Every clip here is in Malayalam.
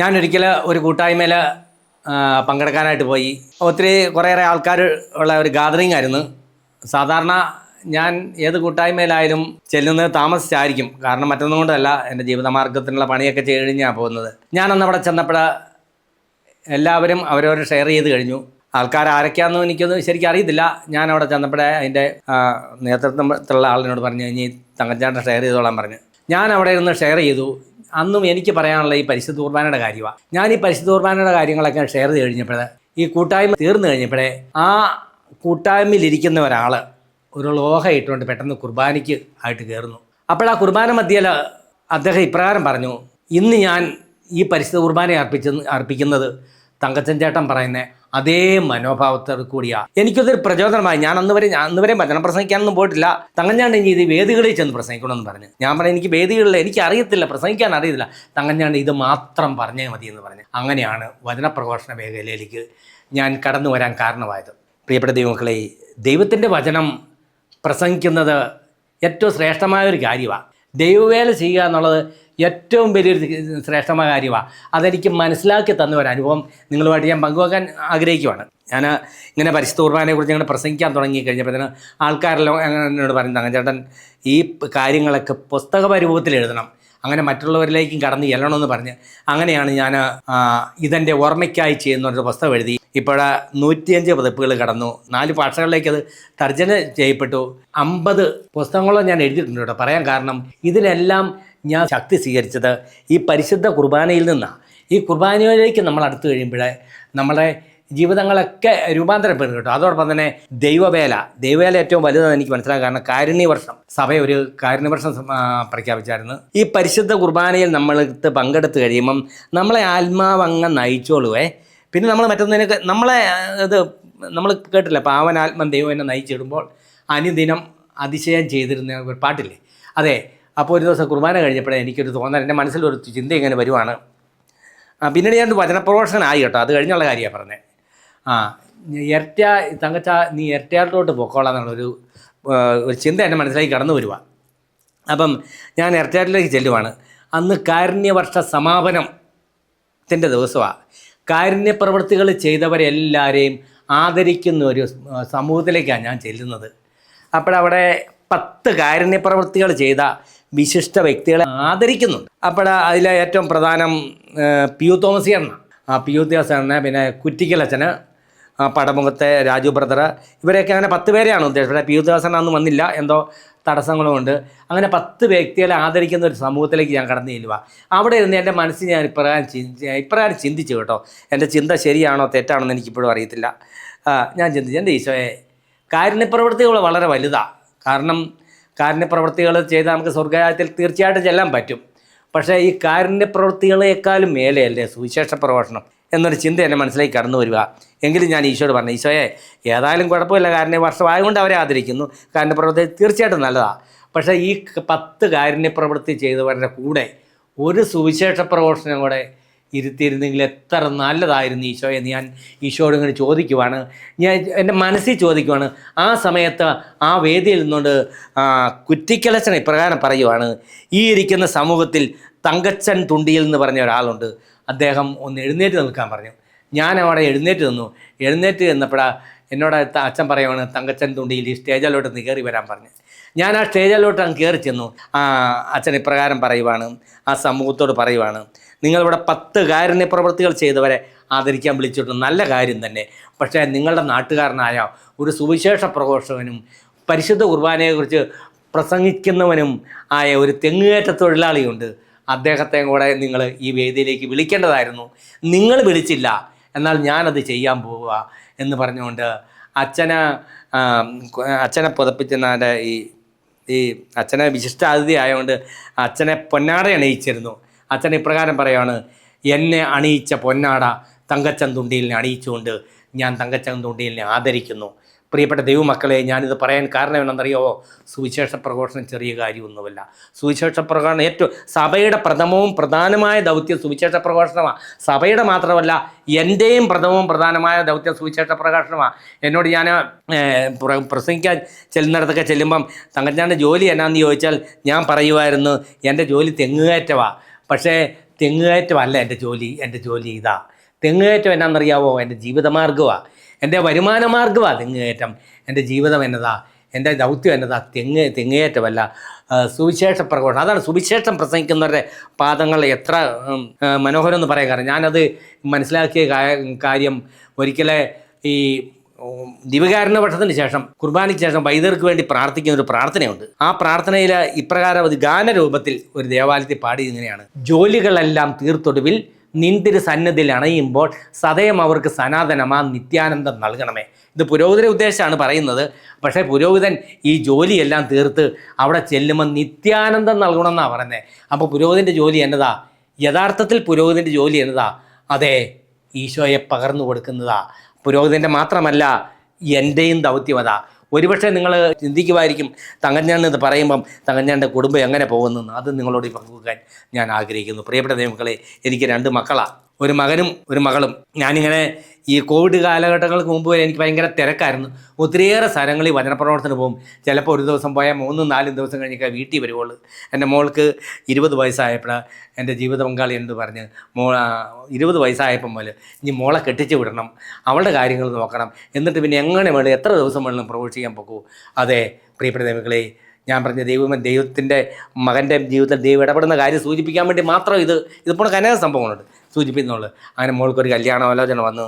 ഞാനൊരിക്കൽ ഒരു കൂട്ടായ്മയിൽ പങ്കെടുക്കാനായിട്ട് പോയി. കുറേയേറെ ആൾക്കാർ ഉള്ള ഒരു ഗാദറിംഗ് ആയിരുന്നു. സാധാരണ ഞാൻ ഏത് കൂട്ടായ്മയിലായാലും ചെല്ലുന്നത് താമസിച്ചായിരിക്കും. കാരണം മറ്റൊന്നും കൊണ്ടല്ല, എൻ്റെ ജീവിതമാർഗത്തിനുള്ള പണിയൊക്കെ ചെയ്ത് കഴിഞ്ഞാണ് പോകുന്നത്. ഞാനന്ന് അവിടെ ചെന്നപ്പോൾ എല്ലാവരും അവരവർ ഷെയർ ചെയ്ത് കഴിഞ്ഞു. ആൾക്കാർ ആരൊക്കെയാണെന്നും എനിക്കൊന്നും ശരിക്കും അറിയത്തില്ല. ഞാൻ അവിടെ ചെന്നപ്പോഴേ അതിൻ്റെ നേതൃത്വത്തിലുള്ള ആളിനോട് പറഞ്ഞു, ഇനി തങ്കച്ചേട്ടൻ ഷെയർ ചെയ്തോളാൻ പറഞ്ഞു. ഞാൻ അവിടെ ഇരുന്ന് ഷെയർ ചെയ്തു. അന്നും എനിക്ക് പറയാനുള്ള ഈ പരിശുദ്ധ കുർബാനയുടെ കാര്യമാണ്. ഞാൻ ഈ പരിശുദ്ധ കുർബാനയുടെ കാര്യങ്ങളൊക്കെ ഷെയർ ചെയ്ത് കഴിഞ്ഞപ്പോൾ ഈ കൂട്ടായ്മ തീർന്നു കഴിഞ്ഞപ്പോഴേ ആ കൂട്ടായ്മയിലിരിക്കുന്ന ഒരാൾ ഒരു ലോഹ ഇട്ടുകൊണ്ട് പെട്ടെന്ന് കുർബാനയ്ക്ക് ആയിട്ട് കയറുന്നു. അപ്പോൾ ആ കുർബാന മധ്യയിൽ അദ്ദേഹം ഇപ്രകാരം പറഞ്ഞു, ഇന്ന് ഞാൻ ഈ പരിശുദ്ധ കുർബാന അർപ്പിക്കുന്നത് തങ്കച്ചൻ ചേട്ടൻ പറയുന്ന അതേ മനോഭാവത്തോട് കൂടിയാണ്. എനിക്കതൊരു പ്രചോദനമായി. ഞാൻ അന്നുവരെ വചനം പ്രസംഗിക്കാനൊന്നും പോയിട്ടില്ല. തങ്കഞ്ഞാണ്ട് ഇനി ഇത് വേദികളിൽ ചെന്ന് പ്രസംഗിക്കണമെന്ന് പറഞ്ഞു. ഞാൻ പറഞ്ഞു, എനിക്ക് വേദികളിൽ എനിക്ക് അറിയത്തില്ല, പ്രസംഗിക്കാൻ അറിയില്ല. തങ്കഞ്ഞാണ്ട് ഇത് മാത്രം പറഞ്ഞാൽ മതി എന്ന് പറഞ്ഞു. അങ്ങനെയാണ് വചനപ്രഘോഷണ മേഖലയിലേക്ക് ഞാൻ കടന്നു വരാൻ കാരണമായത്. പ്രിയപ്പെട്ട ദൈവമക്കളെ, ദൈവത്തിൻ്റെ വചനം പ്രസംഗിക്കുന്നത് ഏറ്റവും ശ്രേഷ്ഠമായൊരു കാര്യമാണ്. ദൈവവേല ചെയ്യുക എന്നുള്ളത് ഏറ്റവും വലിയൊരു ശ്രേഷ്ഠമായ കാര്യമാണ്. അതെനിക്ക് മനസ്സിലാക്കി തന്ന ഒരു അനുഭവം നിങ്ങളുമായിട്ട് ഞാൻ പങ്കുവെക്കാൻ ആഗ്രഹിക്കുവാണ്. ഞാൻ ഇങ്ങനെ പരിശുദ്ധ കുർബാനയെക്കുറിച്ച് ഇങ്ങനെ പ്രസംഗിക്കാൻ തുടങ്ങി കഴിഞ്ഞപ്പോഴത്തേന് ആൾക്കാരെല്ലാം എന്നോട് പറഞ്ഞു, തങ്കച്ചേട്ടൻ ഈ കാര്യങ്ങളൊക്കെ പുസ്തക രൂപത്തിൽ എഴുതണം, അങ്ങനെ മറ്റുള്ളവരിലേക്കും കടന്ന് ചെല്ലണമെന്ന് പറഞ്ഞ് അങ്ങനെയാണ് ഞാൻ ഇതെൻ്റെ ഓർമ്മയ്ക്കായി ചെയ്യുന്ന ഒരു പുസ്തകം എഴുതി. ഇപ്പോൾ 105 പതിപ്പുകൾ കടന്നു. 4 ഭാഷകളിലേക്ക് അത് തർജ്ജമ ചെയ്യപ്പെട്ടു. 50 പുസ്തകങ്ങളും ഞാൻ എഴുതിയിട്ടുണ്ട് കേട്ടോ. പറയാൻ കാരണം ഇതിനെല്ലാം ഞാൻ ശക്തി സ്വീകരിച്ചത് ഈ പരിശുദ്ധ കുർബാനയിൽ നിന്നാണ്. ഈ കുർബാനയിലേക്ക് നമ്മൾ അടുത്ത് കഴിയുമ്പോൾ നമ്മുടെ ജീവിതങ്ങളൊക്കെ രൂപാന്തരപ്പെടും കേട്ടോ. അതോടൊപ്പം തന്നെ ദൈവവേല ഏറ്റവും വലുതെന്ന് എനിക്ക് മനസ്സിലാക്കാം. കാരണം കാരുണ്യവർഷം, സഭ ഒരു കാരുണ്യവർഷം പ്രഖ്യാപിച്ചായിരുന്നു. ഈ പരിശുദ്ധ കുർബാനയിൽ നമ്മൾക്ക് പങ്കെടുത്ത് കഴിയുമ്പം നമ്മളെ ആത്മാവങ്ങ് നയിച്ചോളുവേ. പിന്നെ നമ്മൾ മറ്റൊന്നിനൊക്കെ നമ്മൾ കേട്ടില്ല, പാവനാത്മൻ ദൈവം എന്നെ നയിച്ചിടുമ്പോൾ അനുദിനം അതിശയം ചെയ്തിരുന്ന ഒരു പാട്ടില്ലേ, അതെ. അപ്പോൾ ഒരു ദിവസം കുർബാന കഴിഞ്ഞപ്പോഴേ എനിക്കൊരു തോന്നൽ, എൻ്റെ മനസ്സിലൊരു ചിന്ത ഇങ്ങനെ വരുവാണ്. പിന്നീട് ഞാൻ വചനപ്രഘോഷകനായി കേട്ടോ. അത് കഴിഞ്ഞുള്ള കാര്യമാണ് പറഞ്ഞത്. തങ്കച്ച നീ ഇരട്ടയാട്ടിലോട്ട് പൊക്കോളാം എന്നുള്ളൊരു ചിന്ത എൻ്റെ മനസ്സിലേക്ക് കടന്നു വരുക. അപ്പം ഞാൻ ഇരട്ടയാട്ടിലേക്ക് ചെല്ലുവാണ്. അന്ന് കാരുണ്യവർഷ സമാപനത്തിൻ്റെ ദിവസമാണ്. കാരുണ്യപ്രവൃത്തികൾ ചെയ്തവരെല്ലാവരെയും ആദരിക്കുന്ന ഒരു സമൂഹത്തിലേക്കാണ് ഞാൻ ചെല്ലുന്നത്. അപ്പോഴവിടെ 10 കാരുണ്യപ്രവൃത്തികൾ ചെയ്ത വിശിഷ്ട വ്യക്തികളെ ആദരിക്കുന്നുണ്ട്. അപ്പോൾ അതിലെ ഏറ്റവും പ്രധാനം പി.യു. തോമസിയണ്ണ, പി.യു. പിന്നെ കുറ്റിക്കലച്ചന്, പടമുഖത്തെ രാജു ബ്രദർ, ഇവരെയൊക്കെ അങ്ങനെ 10 പേരെയാണ് ഉദ്ദേശിച്ചത്. പി.യു. അന്ന് വന്നില്ല, എന്തോ തടസ്സങ്ങളുമുണ്ട്. അങ്ങനെ 10 വ്യക്തികളെ ആദരിക്കുന്ന ഒരു സമൂഹത്തിലേക്ക് ഞാൻ കടന്നു ചെല്ലുക. അവിടെ ഇരുന്ന് എൻ്റെ മനസ്സിൽ ഞാൻ ഇപ്രകാരം ചിന്തിച്ചു കേട്ടോ. എൻ്റെ ചിന്ത ശരിയാണോ തെറ്റാണോ എന്ന് എനിക്കിപ്പോഴും അറിയത്തില്ല. ഞാൻ ചിന്തിച്ചു, എൻ്റെ ഈശോയെ, കാരുണ്യപ്രവൃത്തികൾ വളരെ വലുതാണ്. കാരണം കാരുണ്യപ്രവൃത്തികൾ ചെയ്താൽ നമുക്ക് സ്വർഗ്ഗരാജ്യത്തിൽ തീർച്ചയായിട്ടും ചെല്ലാൻ പറ്റും. പക്ഷേ ഈ കാരുണ്യപ്രവൃത്തികളെക്കാളും മേലെയല്ലേ സുവിശേഷ പ്രഘോഷണം എന്നൊരു ചിന്ത എൻ്റെ മനസ്സിലേക്ക് കടന്നു വരിക. എങ്കിലും ഞാൻ ഈശോയോട് പറഞ്ഞു, ഈശോയെ, ഏതായാലും കുഴപ്പമില്ല, കാരുണ്യവർഷമായതുകൊണ്ട് അവരെ ആദരിക്കുന്നു, കാരുണ്യപ്രവൃത്തി തീർച്ചയായിട്ടും നല്ലതാണ്. പക്ഷേ ഈ 10 കാരുണ്യപ്രവൃത്തി ചെയ്തവരുടെ കൂടെ ഒരു സുവിശേഷ പ്രഘോഷണം കൂടെ ഇരുത്തിയിരുന്നെങ്കിൽ എത്ര നല്ലതായിരുന്നു ഈശോയെ എന്ന് ഞാൻ ഈശോയോട് ഇങ്ങനെ ചോദിക്കുവാണ്. ഞാൻ എൻ്റെ മനസ്സിൽ ചോദിക്കുവാണ്. ആ സമയത്ത് ആ വേദിയിൽ നിന്നുകൊണ്ട് കുറ്റിക്കലച്ചൻ ഇപ്രകാരം പറയുവാണ്, ഈ ഇരിക്കുന്ന സമൂഹത്തിൽ തങ്കച്ചൻ തുണ്ടിയിൽ എന്ന് പറഞ്ഞ ഒരാളുണ്ട്, അദ്ദേഹം ഒന്ന് എഴുന്നേറ്റ് നിൽക്കാൻ പറഞ്ഞു. ഞാൻ അവിടെ എഴുന്നേറ്റ് നിന്നപ്പോഴാണ് എന്നോട് അച്ഛൻ പറയുവാണ്, തങ്കച്ചൻ തുണ്ടിയിൽ ഈ സ്റ്റേജിലോട്ട് കയറി വരാൻ പറഞ്ഞു. ഞാൻ ആ സ്റ്റേജിലോട്ട് അങ്ങ് കയറി ചെന്നു. അച്ഛൻ ഇപ്രകാരം പറയുവാണ്, ആ സമൂഹത്തോട് പറയുവാണ്, നിങ്ങളിവിടെ 10 കാരുണ്യപ്രവൃത്തികൾ ചെയ്തവരെ ആദരിക്കാൻ വിളിച്ചിട്ട് നല്ല കാര്യം തന്നെ. പക്ഷേ നിങ്ങളുടെ നാട്ടുകാരനായ ഒരു സുവിശേഷ പ്രഘോഷകനും പരിശുദ്ധ കുർബാനയെക്കുറിച്ച് പ്രസംഗിക്കുന്നവനും ആയ ഒരു തെങ്ങുകയറ്റ തൊഴിലാളിയുണ്ട്, അദ്ദേഹത്തെ കൂടെ നിങ്ങൾ ഈ വേദിയിലേക്ക് വിളിക്കേണ്ടതായിരുന്നു. നിങ്ങൾ വിളിച്ചില്ല, എന്നാൽ ഞാനത് ചെയ്യാൻ പോവുക എന്ന് പറഞ്ഞുകൊണ്ട് അച്ഛനെ പുതപ്പിച്ചെന്നാൻ്റെ ഈ അച്ഛനെ വിശിഷ്ട അതിഥി ആയതുകൊണ്ട് അച്ഛനെ പൊന്നാട അണിയിച്ചിരുന്നു. അച്ഛൻ ഇപ്രകാരം പറയുകയാണ്, എന്നെ അണിയിച്ച പൊന്നാട തങ്കച്ചൻ തുണ്ടിയിലിനെ അണിയിച്ചുകൊണ്ട് ഞാൻ തങ്കച്ചൻ തുണ്ടിയിലിനെ ആദരിക്കുന്നു. പ്രിയപ്പെട്ട ദൈവമക്കളെ, ഞാനിത് പറയാൻ കാരണം എന്താണെന്നറിയോ? സുവിശേഷ പ്രഘോഷണം ചെറിയ കാര്യമൊന്നുമല്ല. സുവിശേഷ പ്രഘോഷണം ഏറ്റവും സഭയുടെ പ്രധാനമായ ദൗത്യം സുവിശേഷ പ്രഘോഷണമാണ്. സഭയുടെ മാത്രമല്ല, എൻ്റെയും പ്രധാനമായ ദൗത്യം സുവിശേഷ പ്രഘോഷണമാണ്. എന്നോട് ഞാൻ പ്രസംഗിക്കാൻ ചെല്ലുന്നിടത്തൊക്കെ ചെല്ലുമ്പം തങ്കച്ചാൻ്റെ ജോലി എന്നാന്ന് ചോദിച്ചാൽ ഞാൻ പറയുമായിരുന്നു, എൻ്റെ ജോലി തെങ്ങുകയറ്റമാണ്. പക്ഷേ തെങ്ങുകയറ്റമല്ല എൻ്റെ ജോലി ഇതാ. തെങ്ങുകയറ്റം എന്നാണെന്നറിയാവോ? എൻ്റെ ജീവിതമാർഗ്ഗമാണ്, എൻ്റെ വരുമാന മാർഗ്ഗമാണ് തെങ്ങുകയറ്റം. എൻ്റെ ജീവിതം എന്നതാ, എൻ്റെ ദൗത്യം എന്നതാ തെങ്ങുകയറ്റമല്ല, സുവിശേഷ പ്രഘോഷണം. അതാണ് സുവിശേഷം പ്രസംഗിക്കുന്നവരുടെ പാദങ്ങൾ എത്ര മനോഹരം എന്ന് പറയാൻ കാരണം. ഞാനത് മനസ്സിലാക്കിയ കാര്യം ഒരിക്കലെ ഈ ദിവ്യകാരുണ്യ പക്ഷത്തിന് ശേഷം, കുർബാനയ്ക്ക് ശേഷം വൈദികർക്ക് വേണ്ടി പ്രാർത്ഥിക്കുന്ന ഒരു പ്രാർത്ഥനയുണ്ട്. ആ പ്രാർത്ഥനയിൽ ഇപ്രകാരം ഒരു ഗാനരൂപത്തിൽ ഒരു ദേവാലയത്തിൽ പാടി ഇങ്ങനെയാണ്: ജോലികളെല്ലാം തീർത്തൊടുവിൽ നിന്തിരു സന്നദ്ധിയിൽ അണയുമ്പോൾ സദയം അവർക്ക് സനാതനമാ നിത്യാനന്ദം നൽകണമേ. ഇത് പുരോഹിതരെ ഉദ്ദേശിച്ചാണ് പറയുന്നത്. പക്ഷേ പുരോഹിതൻ ഈ ജോലിയെല്ലാം തീർത്ത് അവിടെ ചെല്ലുമ്പോൾ നിത്യാനന്ദം നൽകണമെന്നാണ് പറയുന്നത്. അപ്പോൾ പുരോഹിതൻ്റെ ജോലി എന്നതാ? യഥാർത്ഥത്തിൽ പുരോഹിതൻ്റെ ജോലി എന്നതാ? അതെ, ഈശോയെ പകർന്നു കൊടുക്കുന്നതാ. പുരോഹിതൻ്റെ മാത്രമല്ല, എൻ്റെയും ദൗത്യം അതാ. ഒരുപക്ഷെ നിങ്ങൾ ചിന്തിക്കുമായിരിക്കും, തങ്കഞ്ഞാൻ ഇത് പറയുമ്പം തങ്കഞ്ഞാൻ്റെ കുടുംബം എങ്ങനെ പോകുന്നെന്ന്. അത് നിങ്ങളോട് പങ്കുവെക്കാൻ ഞാൻ ആഗ്രഹിക്കുന്നു. പ്രിയപ്പെട്ട ദൈവമക്കളെ, എനിക്ക് 2 മക്കളാണ്, ഒരു മകനും ഒരു മകളും. ഞാനിങ്ങനെ ഈ കോവിഡ് കാലഘട്ടങ്ങൾക്ക് മുമ്പ് വരെ എനിക്ക് ഭയങ്കര തിരക്കായിരുന്നു. ഒത്തിരിയേറെ സ്ഥലങ്ങളിൽ വചനപ്രവർത്തനം പോകും. ചിലപ്പോൾ ഒരു ദിവസം പോയാൽ 3-4 ദിവസം കഴിഞ്ഞൊക്കെ വീട്ടിൽ വരുവുള്ളൂ. എൻ്റെ മോൾക്ക് 20 വയസ്സായപ്പോൾ എൻ്റെ ജീവിത പങ്കാളി എന്ന് പറഞ്ഞ് 20 വയസ്സായപ്പം മുതൽ ഇനി മോളെ കെട്ടിച്ച് വിടണം, അവളുടെ കാര്യങ്ങൾ നോക്കണം, എന്നിട്ട് പിന്നെ എങ്ങനെ വേണം, എത്ര ദിവസം വേണം പ്രവേശിക്കാൻ പോകൂ. അതെ പ്രിയപ്പെട്ട ദൈവങ്ങളെ, ഞാൻ പറഞ്ഞ ദൈവത്തിൻ്റെ മകൻ്റെ ജീവിതത്തിൽ ദൈവം ഇടപെടുന്ന കാര്യം സൂചിപ്പിക്കാൻ വേണ്ടി മാത്രം ഇതിപ്പോൾ അനേക സംഭവങ്ങളുണ്ട് സൂചിപ്പിക്കുന്നുള്ളൂ. അങ്ങനെ മോൾക്കൊരു കല്യാണാലോചന വന്നു.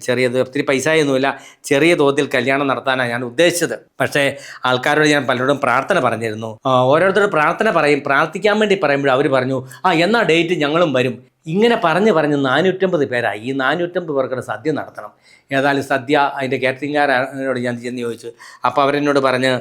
ചെറിയത്, ഒത്തിരി പൈസയൊന്നുമില്ല, ചെറിയ തോതിൽ കല്യാണം നടത്താനാണ് ഞാൻ ഉദ്ദേശിച്ചത്. പക്ഷേ ആൾക്കാരോട് ഞാൻ പലരോടും പ്രാർത്ഥന പറഞ്ഞിരുന്നു. ഓരോരുത്തരും പ്രാർത്ഥിക്കാൻ വേണ്ടി പറയുമ്പോഴും അവർ പറഞ്ഞു, എന്നാൽ ഡേറ്റ് ഞങ്ങളും വരും. ഇങ്ങനെ പറഞ്ഞ് 450 പേരായി. ഈ 450 പേർക്കുള്ള സദ്യ നടത്തണം. ഏതായാലും സദ്യ അതിൻ്റെ കാറ്ററിംഗുകാരോട് ഞാൻ ചെന്ന് ചോദിച്ചു. അപ്പോൾ അവരെന്നോട് പറഞ്ഞ്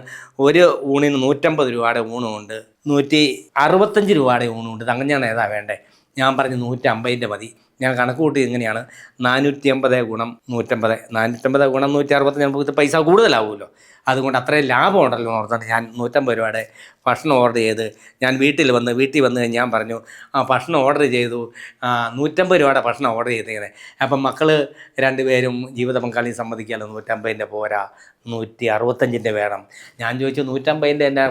ഒരു ഊണിന് 150 രൂപയുടെ ഊണുമുണ്ട്, 165 രൂപയുടെ ഊണുമുണ്ട്. തങ്കഞ്ഞാണ് ഏതാ വേണ്ടേ? ഞാൻ പറഞ്ഞു 150 മതി. ഞാൻ കണക്ക് കൂട്ടി ഇങ്ങനെയാണ്: 450 ഗുണം 150, 450 ഗുണം 160, നമുക്ക് പൈസ കൂടുതലാവുമല്ലോ. അതുകൊണ്ട് അത്രയും ലാഭം ഉണ്ടല്ലോ എന്ന് ഓർത്തിട്ട് ഞാൻ 150 രൂപയുടെ ഭക്ഷണം ഓർഡർ ചെയ്ത് ഞാൻ വീട്ടിൽ വന്ന് ഞാൻ പറഞ്ഞു, ഭക്ഷണം ഓർഡർ ചെയ്തു, 150 രൂപയുടെ ഭക്ഷണം ഓർഡർ ചെയ്തേനെ. അപ്പം മക്കൾ 2 പേരും ജീവിത പങ്കാളിയും സമ്മതിക്കാമല്ലോ, 150 പോരാ, 165 വേണം. ഞാൻ ചോദിച്ചു 150 എൻ്റെ.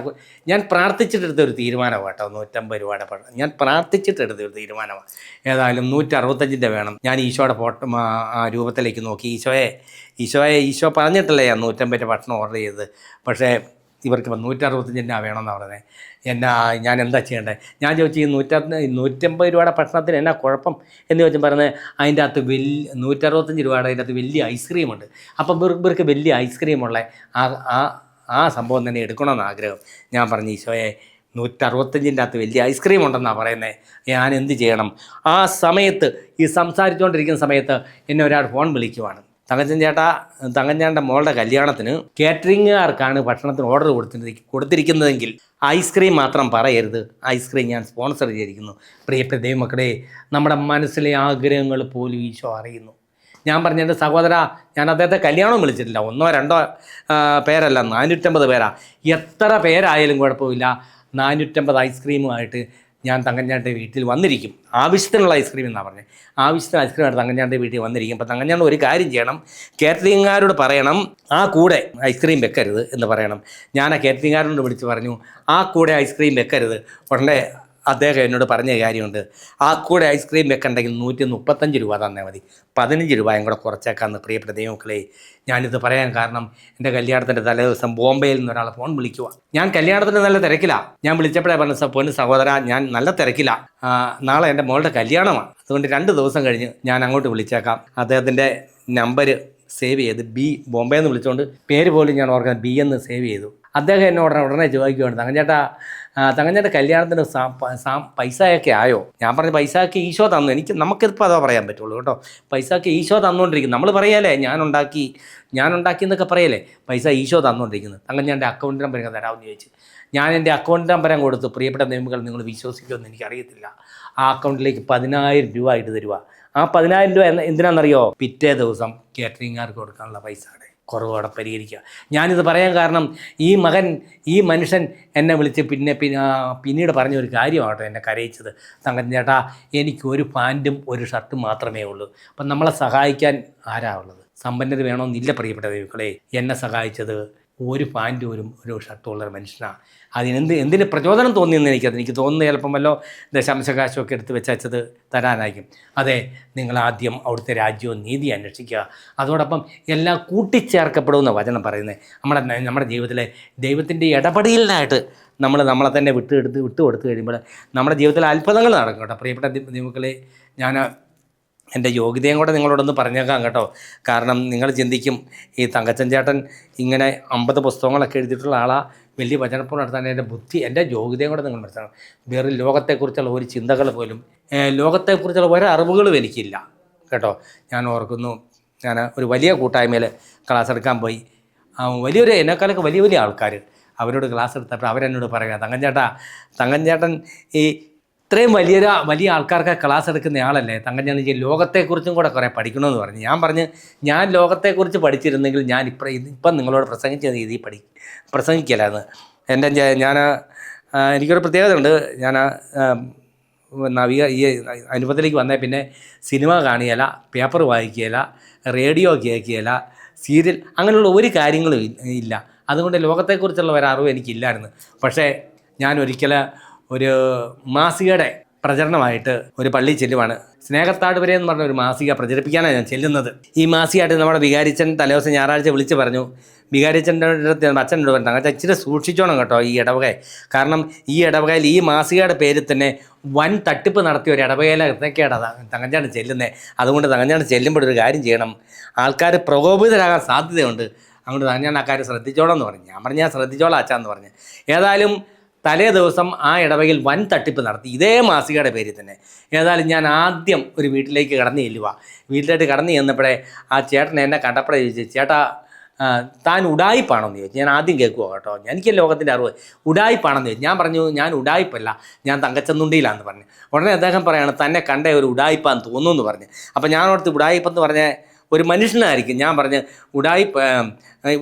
ഞാൻ പ്രാർത്ഥിച്ചിട്ടെടുത്തൊരു തീരുമാനമാണ് കേട്ടോ, 150 രൂപയുടെ ഭക്ഷണം ഞാൻ പ്രാർത്ഥിച്ചിട്ടെടുത്തൊരു തീരുമാനമാണ്. ഏതായാലും 165 വേണം. ഞാൻ ഈശോയുടെ ഫോട്ടോ ആ രൂപത്തിലേക്ക് നോക്കി. ഈശോ പറഞ്ഞിട്ടല്ലേ ഞാൻ 150 ഭക്ഷണം ഓർഡർ ചെയ്തത്. പക്ഷേ ഇവർക്ക് 165 വേണമെന്നാണ് പറഞ്ഞത്. ഞാൻ എന്താ ചെയ്യേണ്ടത്? ഞാൻ ചോദിച്ചു, ഈ 150 രൂപയുടെ ഭക്ഷണത്തിന് എന്നാ കുഴപ്പം എന്ന് ചോദിച്ചാൽ പറഞ്ഞത്, അതിൻ്റെ അകത്ത് 165 രൂപയുടെ അതിൻ്റെ അകത്ത് വലിയ ഐസ്ക്രീമുണ്ട്. അപ്പം ഇവർക്ക് വലിയ ഐസ്ക്രീമുള്ള ആ സംഭവം തന്നെ എടുക്കണമെന്ന് ആഗ്രഹം. ഞാൻ പറഞ്ഞു, ഈശോയെ 165 അകത്ത് വലിയ ഐസ്ക്രീം ഉണ്ടെന്നാണ് പറയുന്നത്, ഞാൻ എന്ത് ചെയ്യണം? ആ സമയത്ത് ഈ സംസാരിച്ചുകൊണ്ടിരിക്കുന്ന സമയത്ത് എന്നെ ഒരാൾ ഫോൺ വിളിക്കുവാണ്. തങ്കഞ്ഞാൻ്റെ മോളുടെ കല്യാണത്തിന് കേറ്ററിംഗുകാർക്കാണ് ഭക്ഷണത്തിന് ഓർഡർ കൊടുത്തിരിക്കുന്നതെങ്കിൽ ഐസ്ക്രീം മാത്രം പറയരുത്, ഐസ്ക്രീം ഞാൻ സ്പോൺസർ ചെയ്തിരിക്കുന്നു. പ്രിയപ്പെട്ട ദൈവമക്കളെ, നമ്മുടെ മനസ്സിലെ ആഗ്രഹങ്ങൾ പോലും ഈശോ അറിയുന്നു. ഞാൻ പറഞ്ഞ എൻ്റെ സഹോദര, ഞാൻ അദ്ദേഹത്തെ കല്യാണം വിളിച്ചിട്ടില്ല, 1-2 പേരല്ല, 450 പേരാ. എത്ര പേരായാലും കുഴപ്പമില്ല, 450 ഐസ്ക്രീമുമായിട്ട് ഞാൻ തങ്കഞ്ഞാൻ്റെ വീട്ടിൽ വന്നിരിക്കും. ആവശ്യത്തിനുള്ള ഐസ്ക്രീം എന്നാണ് പറഞ്ഞത്. ആവശ്യത്തിന് ഐസ്ക്രീമായിട്ട് തങ്കഞ്ഞാൻ്റെ വീട്ടിൽ വന്നിരിക്കും. അപ്പോൾ തങ്കഞ്ഞാൻ ഒരു കാര്യം ചെയ്യണം, കേറ്ററിംഗുകാരോട് പറയണം ആ കൂടെ ഐസ്ക്രീം വെക്കരുത് എന്ന് പറയണം. ഞാൻ ആ കേറ്ററിംഗുകാരോട് വിളിച്ച് പറഞ്ഞു, ആ കൂടെ ഐസ്ക്രീം വെക്കരുത്. ഉടനെ അദ്ദേഹം എന്നോട് പറഞ്ഞ കാര്യമുണ്ട്, ആ കൂടെ ഐസ്ക്രീം വെക്കണ്ടെങ്കിൽ 135 രൂപ തന്നാൽ മതി, 15 രൂപയും കൂടെ കുറച്ചേക്കാമെന്ന്. പ്രിയപ്പെട്ട ദൈവമക്കളെ, ഞാനിത് പറയാൻ കാരണം, എൻ്റെ കല്യാണത്തിൻ്റെ തലേദിവസം ബോംബെയിൽ നിന്ന് ഒരാൾ ഫോൺ വിളിക്കുക. ഞാൻ കല്യാണത്തിന് നല്ല തിരക്കിലാണ്. ഞാൻ വിളിച്ചപ്പോഴേ പറഞ്ഞ, പൊന്നു സഹോദര, ഞാൻ നല്ല തിരക്കിലാണ്, നാളെ എൻ്റെ മോളുടെ കല്യാണമാണ്, അതുകൊണ്ട് 2 ദിവസം കഴിഞ്ഞ് ഞാൻ അങ്ങോട്ട് വിളിച്ചേക്കാം. അദ്ദേഹത്തിൻ്റെ നമ്പർ സേവ് ചെയ്ത് ബോംബെ എന്ന് വിളിച്ചുകൊണ്ട് പേര് പോലും ഞാൻ ഓർക്കുന്നത് ബി എന്ന് സേവ് ചെയ്തു. അദ്ദേഹം എന്നോട് ഉടനെ ചോദിക്കുകയാണ്, തങ്കഞ്ഞേട്ട കല്യാണത്തിന് പൈസയൊക്കെ ആയോ? ഞാൻ പറഞ്ഞു, പൈസയൊക്കെ ഈശോ തന്നു. നമുക്കിപ്പോൾ അതോ പറയാൻ പറ്റുള്ളൂ കേട്ടോ. പൈസയൊക്കെ ഈശോ തന്നുകൊണ്ടിരിക്കുന്നു. നമ്മൾ പറയാലേ ഞാൻ ഉണ്ടാക്കി എന്നൊക്കെ പറയല്ലേ, പൈസ ഈശോ തന്നുകൊണ്ടിരിക്കുന്നത്. തങ്കഞ്ഞേട്ടൻ്റെ അക്കൗണ്ട് നമ്പർ എനിക്ക് തരാമെന്ന് ചോദിച്ചു. ഞാൻ എൻ്റെ അക്കൗണ്ട് നമ്പർ കൊടുത്തു. പ്രിയപ്പെട്ട നിയമങ്ങൾ, നിങ്ങൾ വിശ്വസിക്കുമെന്ന് എനിക്കറിയത്തില്ല. ആ അക്കൗണ്ടിലേക്ക് 10,000 രൂപ ആയിട്ട് തരുക. ആ 10,000 രൂപ എന്തിനാണെന്നറിയോ? പിറ്റേ ദിവസം കേറ്ററിംഗുകാർക്ക് കൊടുക്കാനുള്ള പൈസയുടെ കുറവോടെ പരിഹരിക്കുക. ഞാനിത് പറയാൻ കാരണം, ഈ മനുഷ്യൻ എന്നെ വിളിച്ച് പിന്നീട് പറഞ്ഞൊരു കാര്യമാട്ടോ എന്നെ കരയിച്ചത്. തങ്കച്ചേട്ടാ, എനിക്ക് ഒരു പാൻറ്റും ഒരു ഷർട്ടും മാത്രമേ ഉള്ളൂ. അപ്പം നമ്മളെ സഹായിക്കാൻ ആരാ ഉള്ളത്? സമ്പന്നർ വേണമെന്നില്ല പ്രിയപ്പെട്ട ദൈവങ്ങളെ. എന്നെ സഹായിച്ചത് ഒരു പാൻറ്റും ഒരു ഷർട്ടും ഉള്ളൊരു മനുഷ്യനാണ്. എന്തിന് പ്രചോദനം തോന്നിയെന്ന് എനിക്ക് തോന്നുന്നു ചിലപ്പം വല്ലോ ദശാംശകാശമൊക്കെ എടുത്ത് വെച്ചത് തരാനായിരിക്കും. അതെ, നിങ്ങൾ ആദ്യം അവിടുത്തെ രാജ്യവും നീതി അന്വേഷിക്കുക, അതോടൊപ്പം എല്ലാം കൂട്ടിച്ചേർക്കപ്പെടുമെന്ന വചനം പറയുന്നത്. നമ്മുടെ ജീവിതത്തിലെ ദൈവത്തിൻ്റെ ഇടപെടലിനായിട്ട് നമ്മളെ തന്നെ വിട്ടു കൊടുത്തു കഴിയുമ്പോൾ നമ്മുടെ ജീവിതത്തിൽ അത്ഭുതങ്ങൾ നടക്കും കേട്ടോ. പ്രിയപ്പെട്ട ദൈവങ്ങളെ, ഞാൻ എൻ്റെ യോഗ്യതയും കൂടെ നിങ്ങളോടൊന്ന് പറഞ്ഞേക്കാം കേട്ടോ. കാരണം നിങ്ങൾ ചിന്തിക്കും, ഈ തങ്കച്ചൻ ചേട്ടൻ ഇങ്ങനെ 50 പുസ്തകങ്ങളൊക്കെ എഴുതിയിട്ടുള്ള ആളാണ്, വലിയ വചനപ്പുറം നടത്താൻ എൻ്റെ ബുദ്ധി, എൻ്റെ യോഗ്യതയും കൂടെ നിങ്ങൾ മനസ്സിലാക്കണം. വേറെ ലോകത്തെക്കുറിച്ചുള്ള ഒരു ചിന്തകൾ പോലും, ലോകത്തെക്കുറിച്ചുള്ള ഒരു അറിവുകളും എനിക്കില്ല കേട്ടോ. ഞാൻ ഓർക്കുന്നു, ഞാൻ ഒരു വലിയ കൂട്ടായ്മയിൽ ക്ലാസ് എടുക്കാൻ പോയി. എന്നെക്കാളൊക്കെ വലിയ വലിയ ആൾക്കാർ അവരോട് ക്ലാസ് എടുത്തപ്പോൾ അവരെന്നോട് പറയുക, തങ്കൻ ചേട്ടൻ ഈ ഇത്രയും വലിയ ആൾക്കാർക്ക് ക്ലാസ് എടുക്കുന്ന ആളല്ലേ, തങ്കച്ചൻ ഈ ലോകത്തെക്കുറിച്ചും കൂടെ കുറേ പഠിക്കണമെന്ന് പറഞ്ഞു. ഞാൻ ലോകത്തെക്കുറിച്ച് പഠിച്ചിരുന്നെങ്കിൽ ഞാൻ ഇപ്പം നിങ്ങളോട് പ്രസംഗിച്ച രീതി പ്രസംഗിക്കില്ലായിരുന്നു. എനിക്കൊരു പ്രത്യേകത ഉണ്ട്. ഞാൻ ഈ അനുഭവത്തിലേക്ക് വന്നേ പിന്നെ സിനിമ കാണുകയില്ല, പേപ്പർ വായിക്കുകയില്ല, റേഡിയോ കേൾക്കുകയില്ല, സീരിയൽ, അങ്ങനെയുള്ള ഒരു കാര്യങ്ങളും ഇല്ല. അതുകൊണ്ട് ലോകത്തെക്കുറിച്ചുള്ള ഒരറിവ് എനിക്കില്ലായിരുന്നു. പക്ഷേ ഞാൻ ഒരിക്കൽ ഒരു മാസികയുടെ പ്രചരണമായിട്ട് ഒരു പള്ളിയിൽ ചെല്ലുവാണ്. സ്നേഹത്താടുവരെ എന്ന് പറഞ്ഞ ഒരു മാസിക പ്രചരിപ്പിക്കാനാണ് ഞാൻ ചെല്ലുന്നത്. ഈ മാസികയായിട്ട് നമ്മുടെ വികാരിച്ചൻ തലേദിവസം ഞായറാഴ്ച വിളിച്ച് പറഞ്ഞു. വികാരിച്ചൻ്റെ അച്ഛനോട് പറഞ്ഞു, അങ്ങനെ ഇച്ചിരി സൂക്ഷിച്ചോണം കേട്ടോ ഈ ഇടവക. കാരണം ഈ ഇടവകയിൽ ഈ മാസികയുടെ പേരിൽ തന്നെ വൻ തട്ടിപ്പ് നടത്തിയ ഒരു ഇടവകയിലെ ഇതൊക്കെയാണ് തങ്കച്ചാണ് ചെല്ലുന്നത്. അതുകൊണ്ട് തങ്കച്ചാണ് ചെല്ലുമ്പോൾ ഒരു കാര്യം ചെയ്യണം, ആൾക്കാർ പ്രകോപിതരാകാൻ സാധ്യതയുണ്ട്, അതുകൊണ്ട് തങ്കച്ചാൻ ആ കാര്യം ശ്രദ്ധിച്ചോളാം എന്ന് പറഞ്ഞു. ഞാൻ പറഞ്ഞു, ഞാൻ ശ്രദ്ധിച്ചോളാം അച്ഛാന്ന് പറഞ്ഞു. ഏതായാലും തലേ ദിവസം ആ ഇടവകയിൽ വൻ തട്ടിപ്പ് നടത്തി, ഇതേ മാസികയുടെ പേരിൽ തന്നെ. ഏതായാലും ഞാൻ ആദ്യം ഒരു വീട്ടിലേക്ക് വീട്ടിലേക്ക് കടന്നു ചെന്നപ്പോഴേ ആ ചേട്ടൻ എന്നെ കണ്ടപ്പോഴേ ചോദിച്ചു, ചേട്ടാ താൻ ഉടായിപ്പാണോ എന്ന് ചോദിച്ചു. ഞാൻ ആദ്യം കേൾക്കുമോ കേട്ടോ, എനിക്ക് ലോകത്തിൻ്റെ അറിവ്, ഉടായിപ്പാണെന്ന് ചോദിച്ചു. ഞാൻ പറഞ്ഞു, ഞാൻ ഉടായിപ്പല്ല, ഞാൻ തങ്കച്ചന്തുണ്ടിയിലാണെന്ന് പറഞ്ഞു. ഉടനെ അദ്ദേഹം പറയാണ്, തന്നെ കണ്ട ഒരു ഉടായിപ്പാന്ന് തോന്നുന്നു എന്ന് പറഞ്ഞു. അപ്പോൾ ഞാൻ ഓർത്ത് ഉടായിപ്പെന്ന് പറഞ്ഞ ഒരു മനുഷ്യനായിരിക്കും. ഞാൻ പറഞ്ഞ്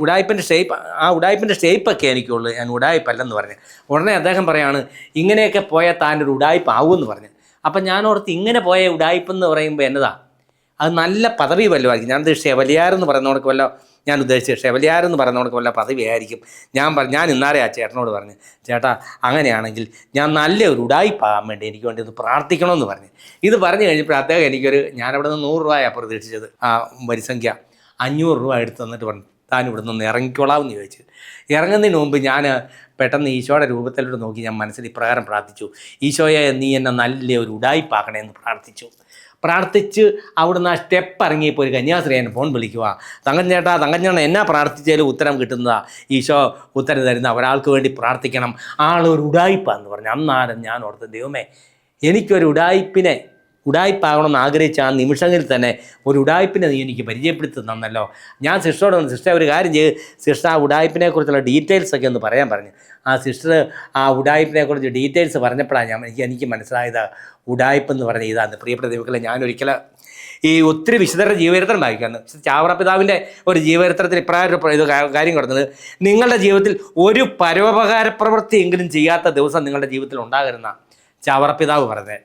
ഉടായിപ്പിൻ്റെ ഷേപ്പൊക്കെ എനിക്കുള്ളൂ, ഞാൻ ഉടായിപ്പല്ലെന്ന് പറഞ്ഞു. ഉടനെ അദ്ദേഹം പറയാണ്, ഇങ്ങനെയൊക്കെ പോയാൽ താനൊരു ഉടായിപ്പ് ആവുമെന്ന് പറഞ്ഞു. അപ്പം ഞാൻ ഓർത്ത്, ഇങ്ങനെ പോയ ഉടായിപ്പെന്ന് പറയുമ്പോൾ എന്നതാ, അത് നല്ല പദവി വല്ലതുമായിരിക്കും. ഞാനത് ഷെവലിയാരെന്ന് പറയുന്നവർക്ക് ഞാൻ ഉദ്ദേശിച്ചത് ഷെവലിയാരെന്ന് പറയുന്നവർക്ക് വല്ല പദവിയായിരിക്കും. ഞാൻ ഇന്നാരെ ആ ചേട്ടനോട് പറഞ്ഞു, ചേട്ടാ അങ്ങനെയാണെങ്കിൽ ഞാൻ നല്ല ഒരു ഉടായിപ്പാകാൻ വേണ്ടി എനിക്ക് വേണ്ടി ഒന്ന് പ്രാർത്ഥിക്കണമെന്ന് പറഞ്ഞു. ഇത് പറഞ്ഞു കഴിഞ്ഞപ്പോൾ അദ്ദേഹം ഞാനവിടെ നിന്ന് 100 രൂപയാണ് പ്രതീക്ഷിച്ചത്. ആ വരിസംഖ്യ 500 രൂപ എടുത്ത് തന്നിട്ട് പറഞ്ഞു, താൻ ഇവിടെ നിന്ന് ഇറങ്ങിക്കോളാമെന്ന് ചോദിച്ചു. ഇറങ്ങുന്നതിന് മുമ്പ് ഞാൻ പെട്ടെന്ന് ഈശോയുടെ രൂപത്തിലോട്ട് നോക്കി ഞാൻ മനസ്സിൽ ഇപ്രകാരം പ്രാർത്ഥിച്ചു, ഈശോയെ നീ എന്നെ നല്ല ഒരു ഉടായിപ്പാക്കണമെന്ന് പ്രാർത്ഥിച്ച് അവിടുന്ന് ആ സ്റ്റെപ്പ് ഇറങ്ങിയപ്പോൾ ഒരു കന്യാസ്ത്രീ എന്നെ ഫോൺ വിളിക്കുക, തങ്കച്ചേട്ടൻ എന്നാ പ്രാർത്ഥിച്ചാലും ഉത്തരം കിട്ടുന്നതാ, ഈശോ ഉത്തരം തരുന്ന ഒരാൾക്ക് വേണ്ടി പ്രാർത്ഥിക്കണം, ആളൊരു ഉടായിപ്പാന്ന് പറഞ്ഞു. അന്നാരം ഞാൻ ഓർത്ത്, ദൈവമേ എനിക്കൊരു ഉടായിപ്പാകണമെന്ന് ആഗ്രഹിച്ച ആ നിമിഷങ്ങളിൽ തന്നെ ഒരു ഉടായിപ്പിനെ നീ എനിക്ക് പരിചയപ്പെടുത്തി തന്നല്ലോ. ഞാൻ സിസ്റ്ററോട് പറഞ്ഞു, സിസ്റ്റർ ഒരു കാര്യം ചെയ്ത്, സിസ്റ്റർ ആ ഉടായിപ്പിനെക്കുറിച്ചുള്ള ഡീറ്റെയിൽസൊക്കെ ഒന്ന് പറയാൻ പറഞ്ഞു. ആ സിസ്റ്റർ ആ ഉടായിപ്പിനെക്കുറിച്ച് ഡീറ്റെയിൽസ് പറഞ്ഞപ്പോഴാണ് എനിക്ക് മനസ്സിലായത് ഉടായിപ്പെന്ന് പറഞ്ഞ ഇതാണ്. പ്രിയപ്പെട്ട ദൈവങ്ങളെ, ഞാനൊരിക്കൽ ഈ ഒത്തിരി വിശുദ്ധരുടെ ജീവചരിത്രം വായിക്കാന്ന്, ചാവറ പിതാവിൻ്റെ ഒരു ജീവചരിത്രത്തിൽ ഇപ്രകാരം ഇത് കാര്യം കൊടുക്കുന്നത്, നിങ്ങളുടെ ജീവിതത്തിൽ ഒരു പരോപകാര പ്രവൃത്തിയെങ്കിലും ചെയ്യാത്ത ദിവസം നിങ്ങളുടെ ജീവിതത്തിൽ ഉണ്ടാകരുന്ന ചാവറ പിതാവ് പറഞ്ഞത്.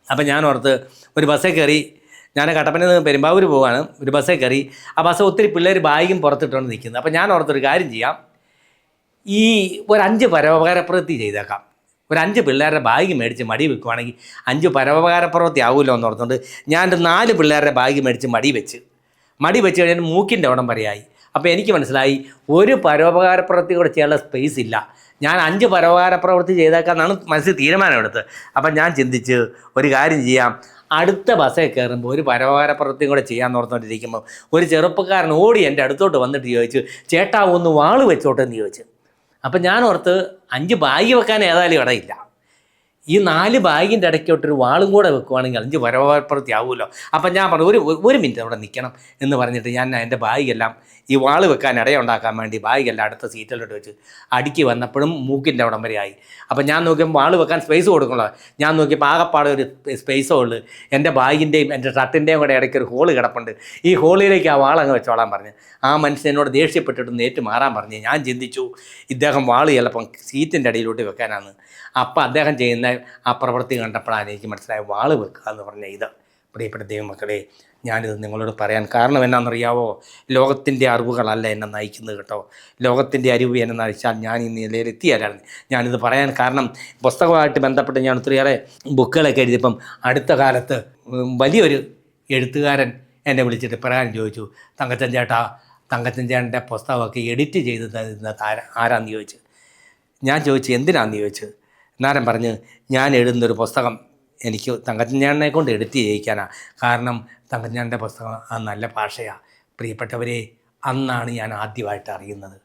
അപ്പം ഞാൻ ഓർത്ത്, ഒരു ബസ്സിൽ കയറി, ഞാൻ കട്ടപ്പനയിൽ നിന്ന് പെരുമ്പാവൂർ പോവാണ്, ഒരു ബസ്സിൽ കയറി. ആ ബസ് ഒത്തിരി പിള്ളേർ ബാഗും പുറത്തിട്ടുകൊണ്ട് നിൽക്കുന്നത്. അപ്പം ഞാൻ ഓർത്തൊരു കാര്യം ചെയ്യാം, ഈ ഒരു 5 പരോപകാരപ്രവൃത്തി ചെയ്തേക്കാം. ഒരു 5 പിള്ളേരുടെ ബാഗ് മേടിച്ച് മടി വെക്കുവാണെങ്കിൽ 5 പരോപകാരപ്രവൃത്തി ആവുമല്ലോ എന്ന് ഓർത്തുകൊണ്ട് ഞാൻ 4 പിള്ളേരുടെ ബാഗ് മേടിച്ച് മടി വെച്ച് കഴിഞ്ഞാൽ മൂക്കിൻ്റെ അവിടം വരെയായി. അപ്പോൾ എനിക്ക് മനസ്സിലായി, ഒരു പരോപകാരപ്രവൃത്തി കൂടെ ചെയ്യാനുള്ള സ്പേസ് ഇല്ല. ഞാൻ 5 പരോപകാരപ്രവൃത്തി ചെയ്തേക്കാമെന്നാണ് മനസ്സിൽ തീരുമാനമെടുത്ത്. അപ്പം ഞാൻ ചിന്തിച്ച് ഒരു കാര്യം ചെയ്യാം, അടുത്ത ബസ്സിൽ കയറുമ്പോൾ ഒരു പരോപകാരപ്രവൃത്തിയും കൂടെ ചെയ്യാൻ ഓർത്തുകൊണ്ടിരിക്കുമ്പോൾ ഒരു ചെറുപ്പക്കാരൻ ഓടി എൻ്റെ അടുത്തോട്ട് വന്നിട്ട് ചോദിച്ചു, ചേട്ടാ ഒന്ന് വാള് വെച്ചോട്ടെ എന്ന് ചോദിച്ചു. അപ്പം ഞാൻ ഓർത്ത്, 5 ബാഗ് വെക്കാൻ ഏതായാലും ഇടയില്ല, ഈ 4 ബാഗിൻ്റെ ഇടയ്ക്കോട്ടൊരു വാളും കൂടെ വെക്കുവാണെങ്കിൽ 5 പരോപകാരപ്രവൃത്തി ആവുമല്ലോ. അപ്പം ഞാൻ പറഞ്ഞു, ഒരു മിനിറ്റ് അവിടെ നിൽക്കണം എന്ന് പറഞ്ഞിട്ട് ഞാൻ എൻ്റെ ബാഗെല്ലാം ഈ വാള് വെക്കാൻ ഇടയുണ്ടാക്കാൻ വേണ്ടി ബാഗെല്ലാം അടുത്ത സീറ്റിലോട്ട് വെച്ച് അടുക്കി വന്നപ്പോഴും മൂക്കിൻ്റെ അവിടം വരെ ആയി. അപ്പം ഞാൻ നോക്കിയപ്പോൾ വാള് വെക്കാൻ സ്പേസ് കൊടുക്കണല്ലോ. ഞാൻ നോക്കിയപ്പോൾ ആകെപ്പാടെ ഒരു സ്പേസേ ഉള്ളൂ. എൻ്റെ ബാഗിൻ്റെയും എൻ്റെ ഷർട്ടിൻ്റെയും കൂടെ ഇടയ്ക്ക് ഒരു ഹോള് കിടപ്പുണ്ട്. ഈ ഹോളിലേക്ക് ആ വാളങ്ങ് വെച്ചോളാൻ പറഞ്ഞു. ആ മനുഷ്യൻ എന്നോട് ദേഷ്യപ്പെട്ടിട്ട് നേറ്റ് മാറാൻ പറഞ്ഞു. ഞാൻ ചിന്തിച്ചു, ഇദ്ദേഹം വാള് ചിലപ്പം സീറ്റിൻ്റെ അടിയിലോട്ട് വെക്കാനാണ്. അപ്പം അദ്ദേഹം ചെയ്യുന്ന ആ പ്രവൃത്തി കണ്ടപ്പോഴാണ് എനിക്ക് മനസ്സിലായി, വാള് വെക്കുക എന്ന് പറഞ്ഞ ഇത് പ്രിയപ്പെട്ട ദൈവമക്കളെ, ഞാനിത് നിങ്ങളോട് പറയാൻ കാരണം എന്നാണെന്നറിയാവോ? ലോകത്തിൻ്റെ അറിവുകളല്ല എന്നെ നയിക്കുന്നത് കേട്ടോ. ലോകത്തിൻ്റെ അറിവ് എന്നെ നയിച്ചാൽ ഞാൻ ഈ നിലയിലെത്തിയാലായിരുന്നു. ഞാനിത് പറയാൻ കാരണം പുസ്തകമായിട്ട് ബന്ധപ്പെട്ട് ഞാൻ ഒത്തിരിയേറെ ബുക്കുകളൊക്കെ എഴുതിയപ്പം അടുത്ത കാലത്ത് വലിയൊരു എഴുത്തുകാരൻ എന്നെ വിളിച്ചിട്ട് പറയാൻ ചോദിച്ചു, തങ്കച്ചൻ ചേട്ടാ, തങ്കച്ചൻ ചേട്ടൻ്റെ പുസ്തകമൊക്കെ എഡിറ്റ് ചെയ്ത് തരുന്നത് ആരാന്ന് ചോദിച്ചു. ഞാൻ ചോദിച്ചു എന്തിനാന്ന് ചോദിച്ചു. നേരം പറഞ്ഞ് ഞാൻ എഴുതുന്നൊരു പുസ്തകം എനിക്ക് തങ്കച്ചൻ ചേട്ടനെ കൊണ്ട് എഡിറ്റ് ചെയ്യിക്കാനാണ്. കാരണം തങ്കച്ചൻ ചേട്ടൻ്റെ പുസ്തകം അത് നല്ല ഭാഷയാണ്. പ്രിയപ്പെട്ടവരെ, അന്നാണ് ഞാൻ ആദ്യമായിട്ട് അറിയുന്നത്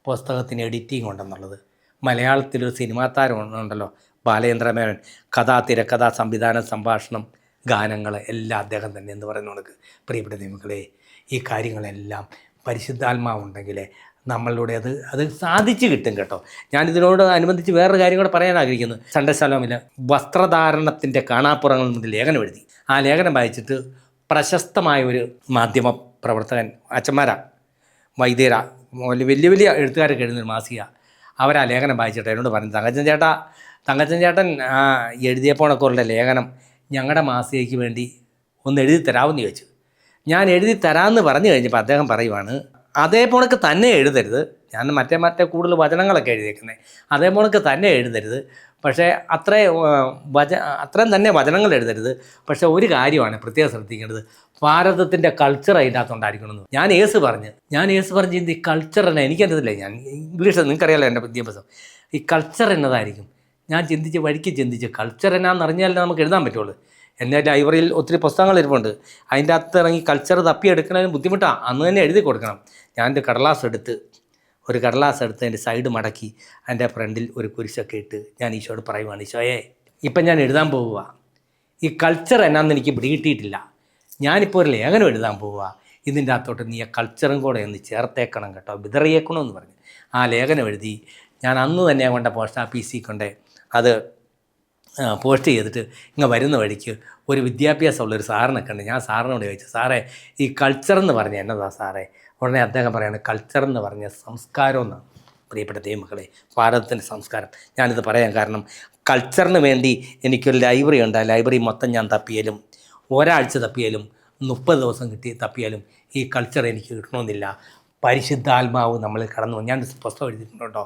പുസ്തകത്തിന് എഡിറ്റിംഗ് ഉണ്ടെന്നുള്ളത്. മലയാളത്തിലൊരു സിനിമാ താരം ഉണ്ടല്ലോ, ബാലചന്ദ്രമേനോൻ. കഥ, തിരക്കഥ, സംവിധാനം, സംഭാഷണം, ഗാനങ്ങൾ എല്ലാം അദ്ദേഹം തന്നെ എന്ന് പറയുന്ന കണക്ക്. പ്രിയപ്പെട്ട ദൈവമക്കളെ, ഈ കാര്യങ്ങളെല്ലാം പരിശുദ്ധാത്മാവുണ്ടെങ്കിൽ നമ്മളിലൂടെ അത് സാധിച്ചു കിട്ടും കേട്ടോ. ഞാനിതിനോട് അനുബന്ധിച്ച് വേറൊരു കാര്യം കൂടെ പറയാൻ ആഗ്രഹിക്കുന്നു. സൺഡേ ശലോമിൽ വസ്ത്രധാരണത്തിൻ്റെ കാണാപ്പുറങ്ങൾ എന്നൊരു ലേഖനം എഴുതി. ആ ലേഖനം വായിച്ചിട്ട് പ്രശസ്തമായ ഒരു മാധ്യമ പ്രവർത്തകൻ, അച്ഛന്മാരാ, വൈദ്യരാ, വലിയ വലിയ എഴുത്തുകാരൊക്കെ എഴുതുന്നൊരു മാസിക, അവരാ ലേഖനം വായിച്ചിട്ട് എന്നോട് പറഞ്ഞു, തങ്കച്ചൻ ചേട്ടൻ എഴുതിയപ്പോഴൊക്കെ ലേഖനം ഞങ്ങളുടെ മാസികയ്ക്ക് വേണ്ടി ഒന്ന് എഴുതി തരാമെന്ന് ചോദിച്ചു. ഞാൻ എഴുതി തരാമെന്ന് പറഞ്ഞു കഴിഞ്ഞപ്പോൾ അദ്ദേഹം പറയുവാണ്, അതേപോണക്ക് തന്നെ എഴുതരുത്. ഞാൻ മറ്റേ കൂടുതൽ വചനങ്ങളൊക്കെ എഴുതിയേക്കുന്നത്, അതേപോണക്ക് തന്നെ എഴുതരുത്. പക്ഷേ അത്രയും തന്നെ വചനങ്ങൾ എഴുതരുത്. പക്ഷേ ഒരു കാര്യമാണ് പ്രത്യേകം ശ്രദ്ധിക്കേണ്ടത്, ഭാരതത്തിൻ്റെ കൾച്ചർ അതിൻ്റെ അകത്തുണ്ടായിരിക്കണമെന്ന്. ഞാൻ യേസ് പറഞ്ഞ് ഈ കൾച്ചർ തന്നെ എനിക്കറിയത്തില്ല. ഞാൻ ഇംഗ്ലീഷ്, നിങ്ങൾക്കറിയാമല്ലോ എൻ്റെ വിദ്യാഭ്യാസം. ഈ കൾച്ചർ എന്നതായിരിക്കും. ഞാൻ ചിന്തിച്ച് കൾച്ചർ എന്നാന്ന് അറിഞ്ഞാലേ നമുക്ക് എഴുതാൻ പറ്റുള്ളൂ. എൻ്റെ ലൈബ്രറിയിൽ ഒത്തിരി പുസ്തകങ്ങൾ ഇരിപ്പുണ്ട്. അതിൻ്റെ അകത്ത് ഇറങ്ങി കൾച്ചർ തപ്പിയെടുക്കുന്നതിന് ബുദ്ധിമുട്ടാണ്. അന്ന് തന്നെ എഴുതി കൊടുക്കണം. ഞാനൊരു കടലാസ് എടുത്ത് അതിൻ്റെ സൈഡ് മടക്കി അതിൻ്റെ ഫ്രണ്ടിൽ ഒരു കുരിശൊക്കെ ഇട്ട് ഞാൻ ഈശോയോട് പറയുവാണ്, ഈശോയെ, ഇപ്പം ഞാൻ എഴുതാൻ പോവുക, ഈ കൾച്ചർ എന്നാന്ന് എനിക്ക് പിടികിട്ടിയിട്ടില്ല. ഞാനിപ്പോൾ ഒരു ലേഖനം എഴുതാൻ പോവുക, ഇതിൻ്റെ അകത്തോട്ട് നീ ആ കൾച്ചറും കൂടെ ഒന്ന് ചേർത്തേക്കണം കേട്ടോ, വിതറിയേക്കണമെന്ന് പറഞ്ഞു. ആ ലേഖനം എഴുതി ഞാൻ അന്ന് തന്നെ കൊണ്ട് പോസ്റ്റ് ഓഫീസിൽ കൊണ്ട് അത് പോസ്റ്റ് ചെയ്തിട്ട് ഇങ്ങനെ വരുന്ന വഴിക്ക് ഒരു വിദ്യാഭ്യാസമുള്ളൊരു സാറിനെ കണ്ട്. ഞാൻ സാറിനോട് ചോദിച്ചു, സാറേ, ഈ കൾച്ചർ എന്ന് പറഞ്ഞാൽ എന്നതാ സാറേ? ഉടനെ അദ്ദേഹം പറയാണ്, കൾച്ചർ എന്ന് പറഞ്ഞ സംസ്കാരം എന്നാണ്. പ്രിയപ്പെട്ട ദൈവമക്കളെ, ഭാരതത്തിൻ്റെ സംസ്കാരം. ഞാനിത് പറയാൻ കാരണം, കൾച്ചറിന് വേണ്ടി എനിക്കൊരു ലൈബ്രറി ഉണ്ട്. ആ ലൈബ്രറി മൊത്തം ഞാൻ തപ്പിയാലും, ഒരാഴ്ച തപ്പിയാലും, 30 ദിവസം തപ്പിയാലും ഈ കൾച്ചർ എനിക്ക് കിട്ടണമെന്നില്ല. പരിശുദ്ധാത്മാവ് നമ്മളിൽ കടന്നു. ഞാൻ പുസ്തകം എഴുതിയിട്ടുണ്ടോ,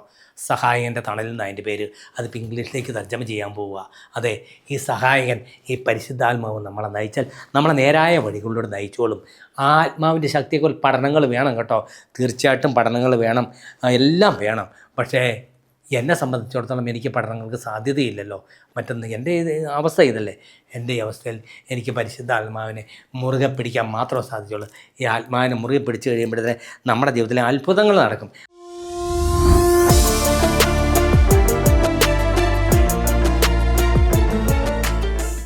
സഹായകൻ്റെ തണലിൽ നിന്ന് അതിൻ്റെ പേര്. അതിപ്പോൾ ഇംഗ്ലീഷിലേക്ക് തർജ്ജമ ചെയ്യാൻ പോവുക. അതെ, ഈ സഹായകൻ, ഈ പരിശുദ്ധാത്മാവ് നമ്മളെ നയിച്ചാൽ നമ്മളെ നേരായ വഴികളിലൂടെ നയിച്ചോളും. ആ ആത്മാവിൻ്റെ ശക്തിയൊക്കെ പഠനങ്ങൾ വേണം കേട്ടോ, തീർച്ചയായിട്ടും പഠനങ്ങൾ വേണം, എല്ലാം വേണം. പക്ഷേ എന്നെ സംബന്ധിച്ചിടത്തോളം എനിക്ക് പഠനങ്ങൾക്ക് സാധ്യതയില്ലല്ലോ. മറ്റൊന്ന് എൻ്റെ അവസ്ഥ ഇതല്ലേ. എൻ്റെ ഈ അവസ്ഥയിൽ എനിക്ക് പരിശുദ്ധ ആത്മാവിനെ മുറുകെ പിടിക്കാൻ മാത്രമേ സാധിച്ചുള്ളൂ. ഈ ആത്മാവിനെ മുറുകെ പിടിച്ചു കഴിയുമ്പോഴത്തേ നമ്മുടെ ജീവിതത്തിലെ അത്ഭുതങ്ങൾ നടക്കും.